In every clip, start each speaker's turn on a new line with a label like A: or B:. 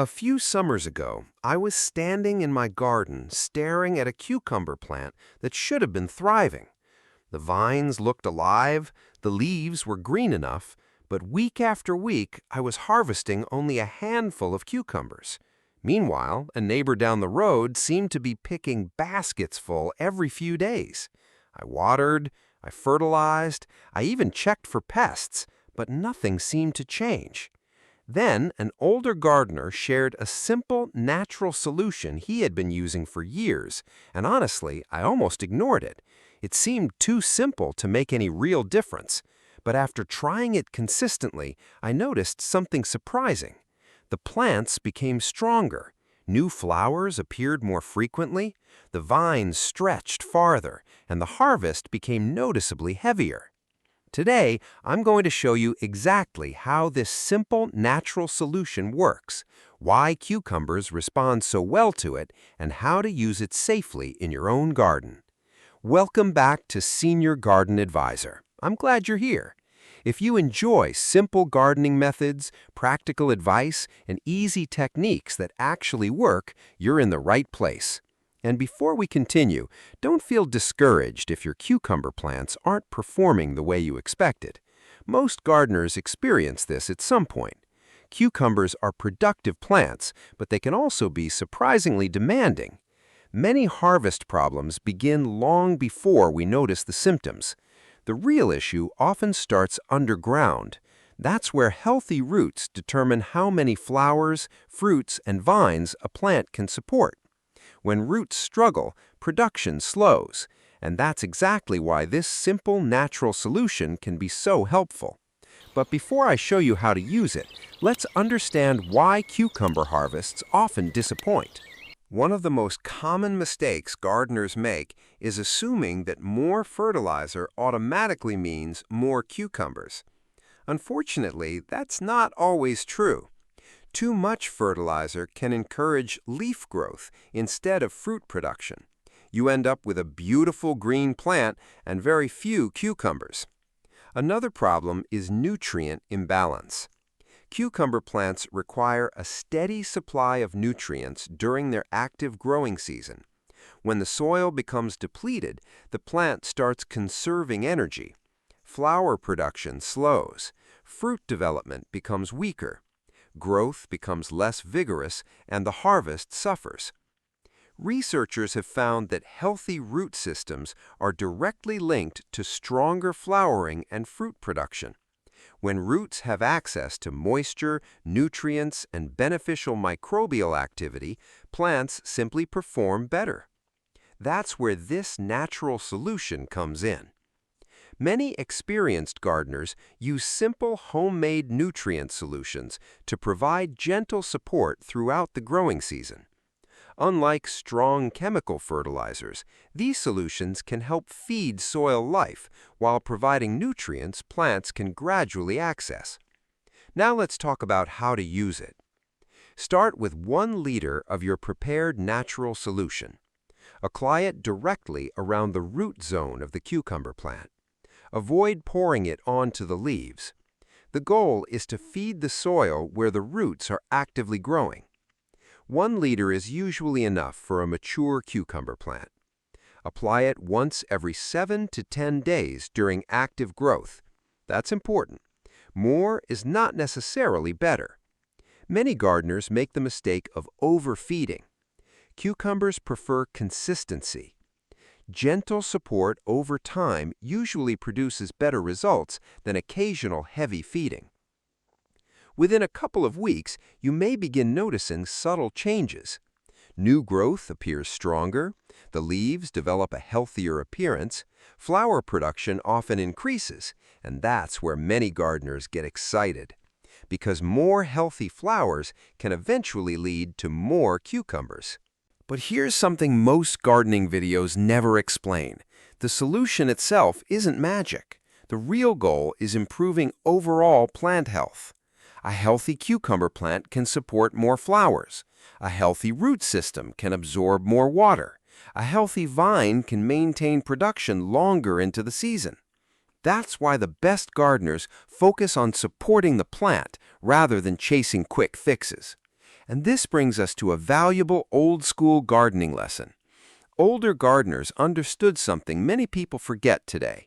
A: A few summers ago, I was standing in my garden staring at a cucumber plant that should have been thriving. The vines looked alive, the leaves were green enough, but week after week I was harvesting only a handful of cucumbers. Meanwhile, a neighbor down the road seemed to be picking baskets full every few days. I watered, I fertilized, I even checked for pests, but nothing seemed to change. Then, an older gardener shared a simple, natural solution he had been using for years, and honestly, I almost ignored it. It seemed too simple to make any real difference. But after trying it consistently, I noticed something surprising. The plants became stronger. New flowers appeared more frequently, the vines stretched farther, and the harvest became noticeably heavier. Today, I'm going to show you exactly how this simple, natural solution works, why cucumbers respond so well to it, and how to use it safely in your own garden. Welcome back to Senior Garden Advisor. I'm glad you're here. If you enjoy simple gardening methods, practical advice, and easy techniques that actually work, you're in the right place. And before we continue, don't feel discouraged if your cucumber plants aren't performing the way you expected. Most gardeners experience this at some point. Cucumbers are productive plants, but they can also be surprisingly demanding. Many harvest problems begin long before we notice the symptoms. The real issue often starts underground. That's where healthy roots determine how many flowers, fruits, and vines a plant can support. When roots struggle, production slows, and that's exactly why this simple natural solution can be so helpful. But before I show you how to use it, let's understand why cucumber harvests often disappoint. One of the most common mistakes gardeners make is assuming that more fertilizer automatically means more cucumbers. Unfortunately, that's not always true. Too much fertilizer can encourage leaf growth instead of fruit production. You end up with a beautiful green plant and very few cucumbers. Another problem is nutrient imbalance. Cucumber plants require a steady supply of nutrients during their active growing season. When the soil becomes depleted, the plant starts conserving energy. Flower production slows. Fruit development becomes weaker. Growth becomes less vigorous, and the harvest suffers. Researchers have found that healthy root systems are directly linked to stronger flowering and fruit production. When roots have access to moisture, nutrients, and beneficial microbial activity, plants simply perform better. That's where this natural solution comes in. Many experienced gardeners use simple homemade nutrient solutions to provide gentle support throughout the growing season. Unlike strong chemical fertilizers, these solutions can help feed soil life while providing nutrients plants can gradually access. Now let's talk about how to use it. Start with 1 liter of your prepared natural solution. Apply it directly around the root zone of the cucumber plant. Avoid pouring it onto the leaves. The goal is to feed the soil where the roots are actively growing. 1 liter is usually enough for a mature cucumber plant. Apply it once every 7 to 10 days during active growth. That's important. More is not necessarily better. Many gardeners make the mistake of overfeeding. Cucumbers prefer consistency. Gentle support over time usually produces better results than occasional heavy feeding. Within a couple of weeks, you may begin noticing subtle changes. New growth appears stronger, the leaves develop a healthier appearance, flower production often increases, and that's where many gardeners get excited. Because more healthy flowers can eventually lead to more cucumbers. But here's something most gardening videos never explain. The solution itself isn't magic. The real goal is improving overall plant health. A healthy cucumber plant can support more flowers. A healthy root system can absorb more water. A healthy vine can maintain production longer into the season. That's why the best gardeners focus on supporting the plant rather than chasing quick fixes. And this brings us to a valuable old-school gardening lesson. Older gardeners understood something many people forget today.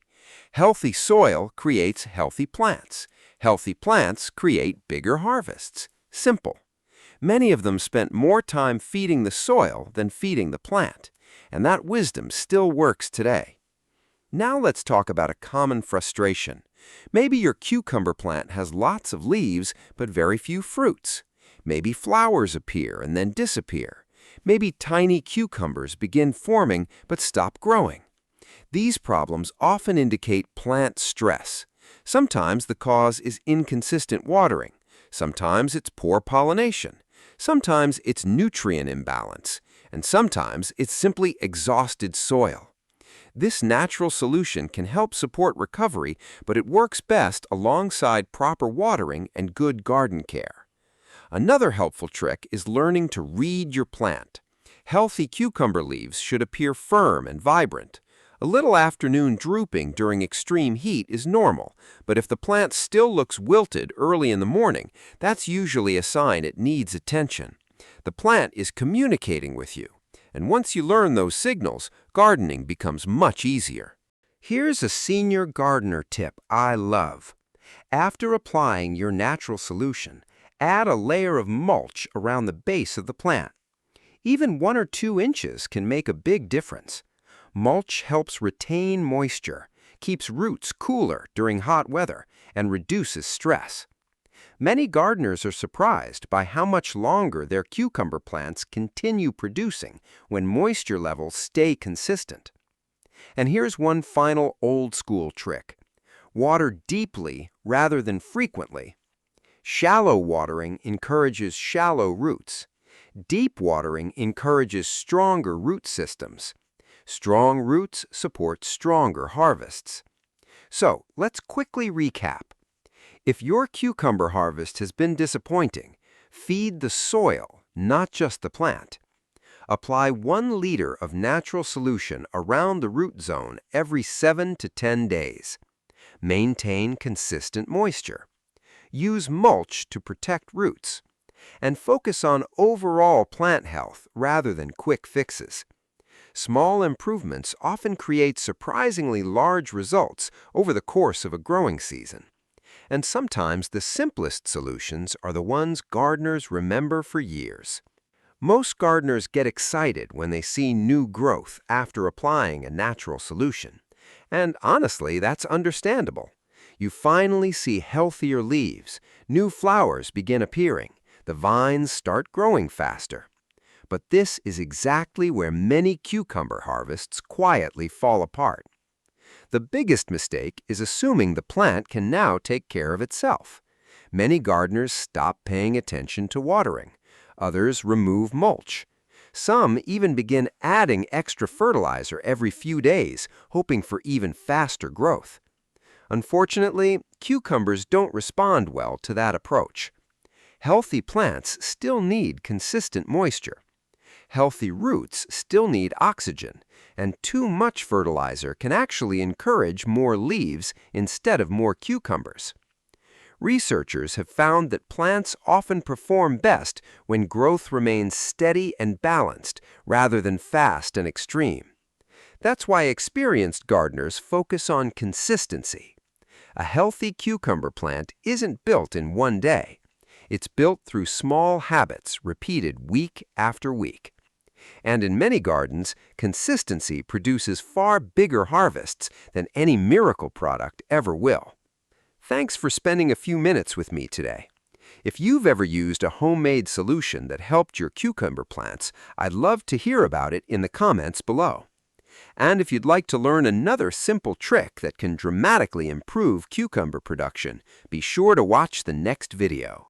A: Healthy soil creates healthy plants. Healthy plants create bigger harvests. Simple. Many of them spent more time feeding the soil than feeding the plant, and that wisdom still works today. Now let's talk about a common frustration. Maybe your cucumber plant has lots of leaves but very few fruits. Maybe flowers appear and then disappear. Maybe tiny cucumbers begin forming but stop growing. These problems often indicate plant stress. Sometimes the cause is inconsistent watering. Sometimes it's poor pollination. Sometimes it's nutrient imbalance. And sometimes it's simply exhausted soil. This natural solution can help support recovery, but it works best alongside proper watering and good garden care. Another helpful trick is learning to read your plant. Healthy cucumber leaves should appear firm and vibrant. A little afternoon drooping during extreme heat is normal, but if the plant still looks wilted early in the morning, that's usually a sign it needs attention. The plant is communicating with you, and once you learn those signals, gardening becomes much easier. Here's a senior gardener tip I love. After applying your natural solution, add a layer of mulch around the base of the plant. Even 1 or 2 inches can make a big difference. Mulch helps retain moisture, keeps roots cooler during hot weather, and reduces stress. Many gardeners are surprised by how much longer their cucumber plants continue producing when moisture levels stay consistent. And here's one final old-school trick. Water deeply rather than frequently. Shallow watering encourages shallow roots. Deep watering encourages stronger root systems. Strong roots support stronger harvests. So, let's quickly recap. If your cucumber harvest has been disappointing, feed the soil, not just the plant. Apply 1 liter of natural solution around the root zone every 7 to 10 days. Maintain consistent moisture. Use mulch to protect roots. And focus on overall plant health rather than quick fixes. Small improvements often create surprisingly large results over the course of a growing season. And sometimes the simplest solutions are the ones gardeners remember for years. Most gardeners get excited when they see new growth after applying a natural solution. And honestly, that's understandable. You finally see healthier leaves, new flowers begin appearing, the vines start growing faster. But this is exactly where many cucumber harvests quietly fall apart. The biggest mistake is assuming the plant can now take care of itself. Many gardeners stop paying attention to watering. Others remove mulch. Some even begin adding extra fertilizer every few days, hoping for even faster growth. Unfortunately, cucumbers don't respond well to that approach. Healthy plants still need consistent moisture. Healthy roots still need oxygen, and too much fertilizer can actually encourage more leaves instead of more cucumbers. Researchers have found that plants often perform best when growth remains steady and balanced rather than fast and extreme. That's why experienced gardeners focus on consistency. A healthy cucumber plant isn't built in one day. It's built through small habits repeated week after week. And in many gardens, consistency produces far bigger harvests than any miracle product ever will. Thanks for spending a few minutes with me today. If you've ever used a homemade solution that helped your cucumber plants, I'd love to hear about it in the comments below. And if you'd like to learn another simple trick that can dramatically improve cucumber production, be sure to watch the next video.